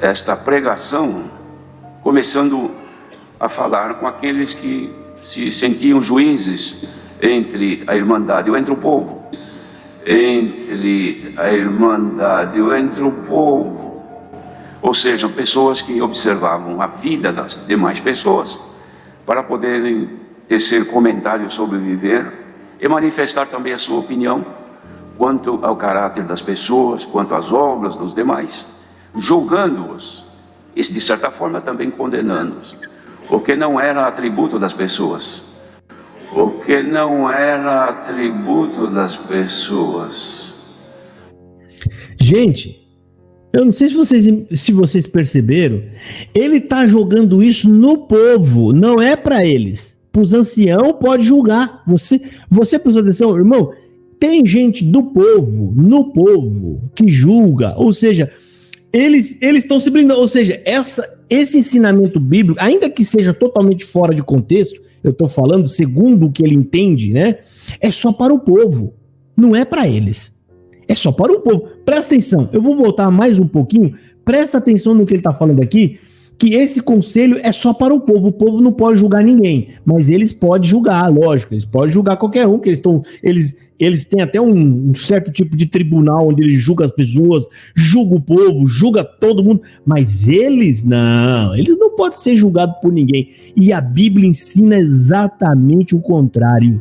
esta pregação começando a falar com aqueles que se sentiam juízes entre a Irmandade ou entre o povo. Entre a Irmandade ou entre o povo. Ou seja, pessoas que observavam a vida das demais pessoas para poderem tecer comentários sobre o viver e manifestar também a sua opinião quanto ao caráter das pessoas, quanto às obras dos demais, julgando-os e, de certa forma, também condenando-os, o que não era atributo das pessoas. O que não era atributo das pessoas. Gente, eu não sei se vocês perceberam, ele está jogando isso no povo, não é para eles. Para os anciãos pode julgar. Você prestou atenção, irmão? Tem gente do povo, no povo, que julga, ou seja, eles estão se blindando, ou seja, esse ensinamento bíblico, ainda que seja totalmente fora de contexto, eu estou falando segundo o que ele entende, né? É só para o povo, não é para eles. É só para o povo. Presta atenção, eu vou voltar mais um pouquinho, presta atenção no que ele está falando aqui, que esse conselho é só para o povo não pode julgar ninguém, mas eles podem julgar, lógico, eles podem julgar qualquer um, que eles têm até um certo tipo de tribunal onde eles julgam as pessoas, julgam o povo, julgam todo mundo, mas eles não podem ser julgados por ninguém, e a Bíblia ensina exatamente o contrário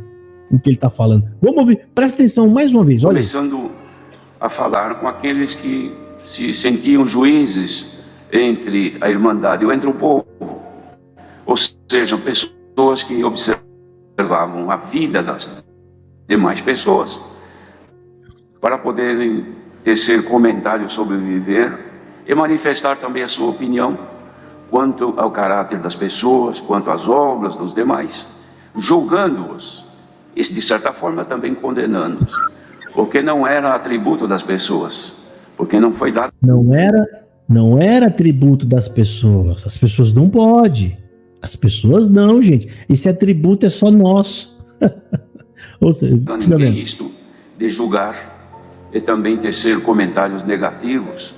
do que ele está falando. Vamos ouvir, presta atenção mais uma vez, olha. Começando a falar com aqueles que se sentiam juízes entre a Irmandade ou entre o povo, ou seja, pessoas que observavam a vida das demais pessoas para poderem tecer comentários sobre o viver e manifestar também a sua opinião quanto ao caráter das pessoas, quanto às obras dos demais, julgando-os e, de certa forma, também condenando-os, o que não era atributo das pessoas, porque não foi dado. Não era atributo das pessoas. As pessoas não podem. As pessoas não, gente. Esse atributo é só nosso. Ou seja, ninguém isto de julgar e também tecer comentários negativos.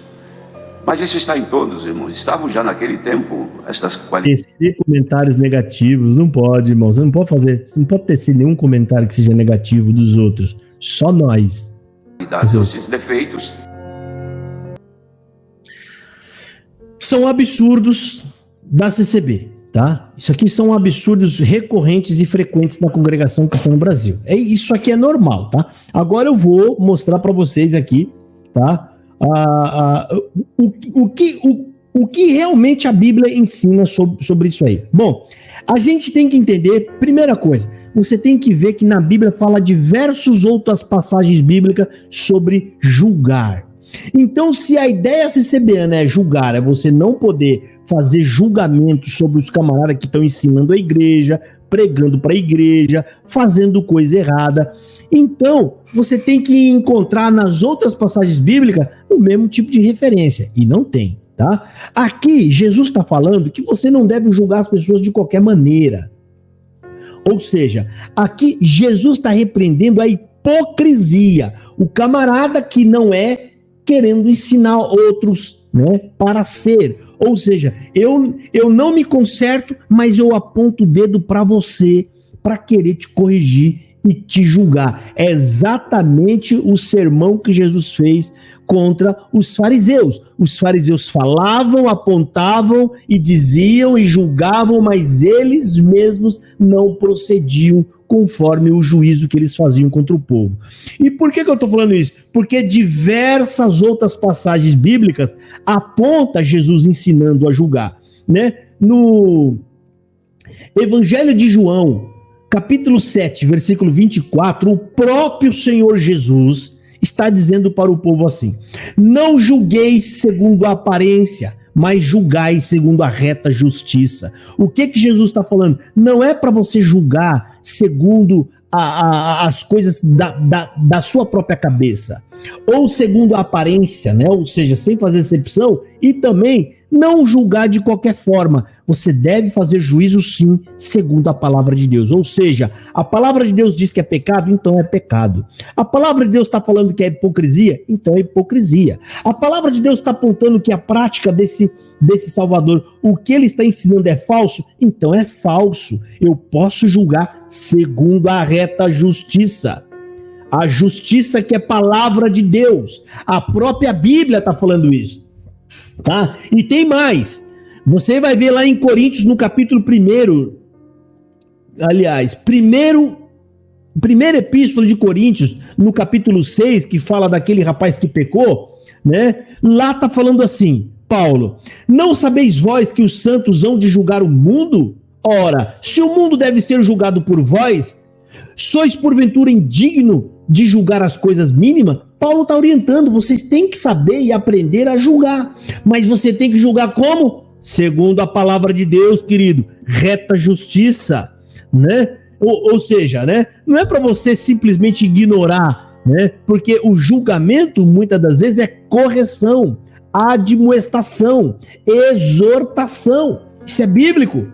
Mas isso está em todos, irmãos. Estavam já naquele tempo estas qualidades. Tecer comentários negativos não pode, irmão. Você não pode fazer. Você não pode tecer nenhum comentário que seja negativo dos outros. Só nós. Esses defeitos são absurdos da CCB, tá? Isso aqui são absurdos recorrentes e frequentes na congregação cristã no Brasil. Isso aqui é normal, tá? Agora eu vou mostrar para vocês aqui, tá? O que realmente a Bíblia ensina sobre isso aí. Bom, a gente tem que entender, primeira coisa, você tem que ver que na Bíblia fala diversas outras passagens bíblicas sobre julgar. Então, se a ideia CCBana é julgar, é você não poder fazer julgamento sobre os camaradas que estão ensinando a igreja, pregando para a igreja, fazendo coisa errada, então você tem que encontrar nas outras passagens bíblicas o mesmo tipo de referência, e não tem, tá? Aqui, Jesus está falando que você não deve julgar as pessoas de qualquer maneira. Ou seja, aqui Jesus está repreendendo a hipocrisia, o camarada que não é querendo ensinar outros, né, para ser. Ou seja, eu não me conserto, mas eu aponto o dedo para você, para querer te corrigir e te julgar. É exatamente o sermão que Jesus fez contra os fariseus. Os fariseus falavam, apontavam e diziam e julgavam, mas eles mesmos não procediam conforme o juízo que eles faziam contra o povo. E por que eu estou falando isso? Porque diversas outras passagens bíblicas apontam Jesus ensinando a julgar, né? No Evangelho de João, capítulo 7, versículo 24, o próprio Senhor Jesus está dizendo para o povo assim: não julgueis segundo a aparência, mas julgai segundo a reta justiça. O que Jesus está falando? Não é para você julgar segundo as coisas da sua própria cabeça. ou segundo a aparência, né? Ou seja, sem fazer acepção, e também não julgar de qualquer forma. Você deve fazer juízo sim, segundo a palavra de Deus. Ou seja, a palavra de Deus diz que é pecado, então é pecado. A palavra de Deus está falando que é hipocrisia, então é hipocrisia. A palavra de Deus está apontando que a prática desse Salvador, o que ele está ensinando é falso, então é falso. Eu posso julgar segundo a reta justiça. A justiça que é palavra de Deus. A própria Bíblia está falando isso. Tá? E tem mais. Você vai ver lá em Coríntios, no capítulo 1, aliás, primeira epístola de Coríntios, no capítulo 6, que fala daquele rapaz que pecou, né? Lá está falando assim, Paulo: não sabeis vós que os santos hão de julgar o mundo? Ora, se o mundo deve ser julgado por vós, sois porventura indigno de julgar as coisas mínimas? Paulo está orientando, vocês têm que saber e aprender a julgar, mas você tem que julgar como? Segundo a palavra de Deus, querido, reta justiça, né? Ou seja, né? Não é para você simplesmente ignorar, né? Porque o julgamento, muitas das vezes, é correção, admoestação, exortação. Isso é bíblico,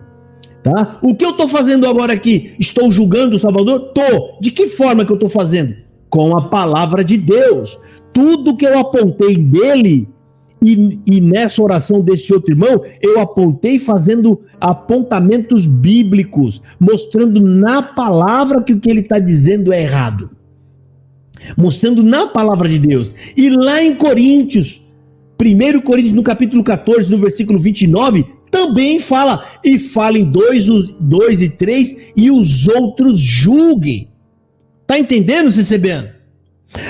tá? O que eu estou fazendo agora aqui? Estou julgando o Salvador? Tô. De que forma que eu estou fazendo? Com a palavra de Deus. Tudo que eu apontei nele, e nessa oração desse outro irmão, eu apontei fazendo apontamentos bíblicos, mostrando na palavra que o que ele está dizendo é errado. Mostrando na palavra de Deus. E lá em Coríntios, 1 Coríntios no capítulo 14, no versículo 29, também fala: e falem 2 e 3, e os outros julguem. Tá entendendo, CCBN?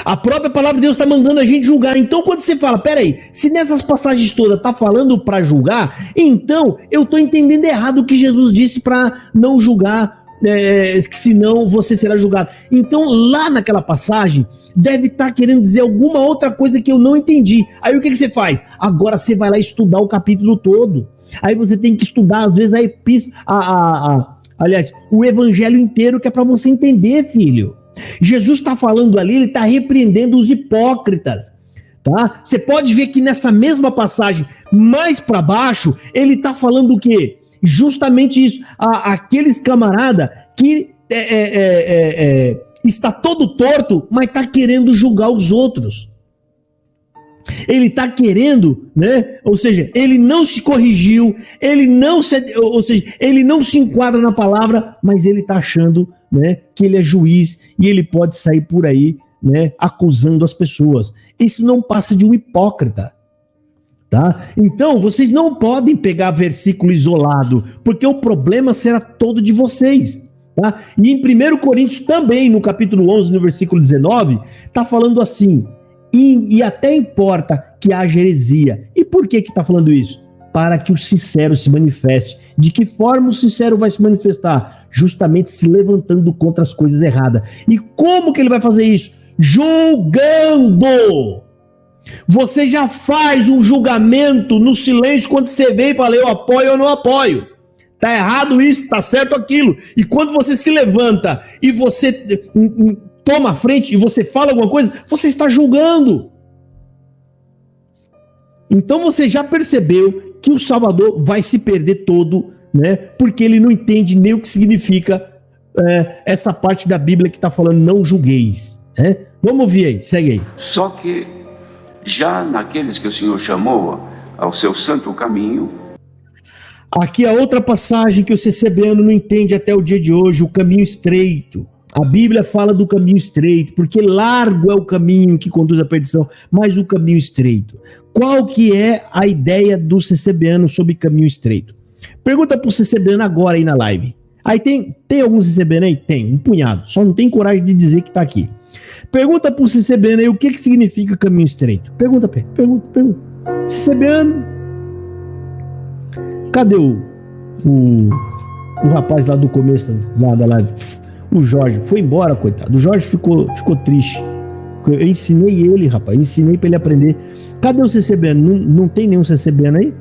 A própria palavra de Deus está mandando a gente julgar. Então, quando você fala, peraí, se nessas passagens todas está falando para julgar, então eu estou entendendo errado o que Jesus disse para não julgar, senão você será julgado. Então, lá naquela passagem, deve estar querendo dizer alguma outra coisa que eu não entendi. Aí o que você faz? Agora você vai lá estudar o capítulo todo. Aí você tem que estudar, às vezes, a epístola, aliás, o evangelho inteiro, que é para você entender, filho. Jesus está falando ali, ele está repreendendo os hipócritas, tá? Você pode ver que nessa mesma passagem, mais para baixo, ele está falando o quê? Justamente isso, aqueles camarada que está todo torto, mas está querendo julgar os outros. Ele está querendo, né? Ou seja, ele não se corrigiu, ele não se enquadra na palavra, mas ele está achando, né, que ele é juiz e ele pode sair por aí, né, acusando as pessoas. Isso não passa de um hipócrita, tá? Então, vocês não podem pegar versículo isolado, porque o problema será todo de vocês, tá? E em 1 Coríntios também, no capítulo 11, no versículo 19, está falando assim: e até importa que haja heresia. E por que está falando isso? Para que o sincero se manifeste. De que forma o sincero vai se manifestar? Justamente se levantando contra as coisas erradas. E como que ele vai fazer isso? Julgando! Você já faz um julgamento no silêncio quando você vem e fala: eu apoio ou não apoio. Tá errado isso, tá certo aquilo. E quando você se levanta e você toma a frente e você fala alguma coisa, você está julgando. Então você já percebeu que o Salvador vai se perder todo, né? Porque ele não entende nem o que significa essa parte da Bíblia que está falando não julgueis, né? Vamos ouvir aí, segue aí. Só que já naqueles que o Senhor chamou ao seu santo caminho. Aqui a outra passagem que o CCBano não entende até o dia de hoje, o caminho estreito. A Bíblia fala do caminho estreito, porque largo é o caminho que conduz à perdição, mas o caminho estreito. Qual que é a ideia do CCBano sobre caminho estreito? Pergunta pro CCBano agora aí na live. Aí tem alguns CCBano aí? Tem, um punhado. Só não tem coragem de dizer que tá aqui. Pergunta pro CCBano aí o que significa caminho estreito. Pergunta. CCBano. Cadê o rapaz lá do começo lá da live? O Jorge foi embora, coitado. O Jorge ficou triste. Eu ensinei ele, rapaz. Ensinei pra ele aprender. Cadê o CCBano? Não tem nenhum CCBano aí?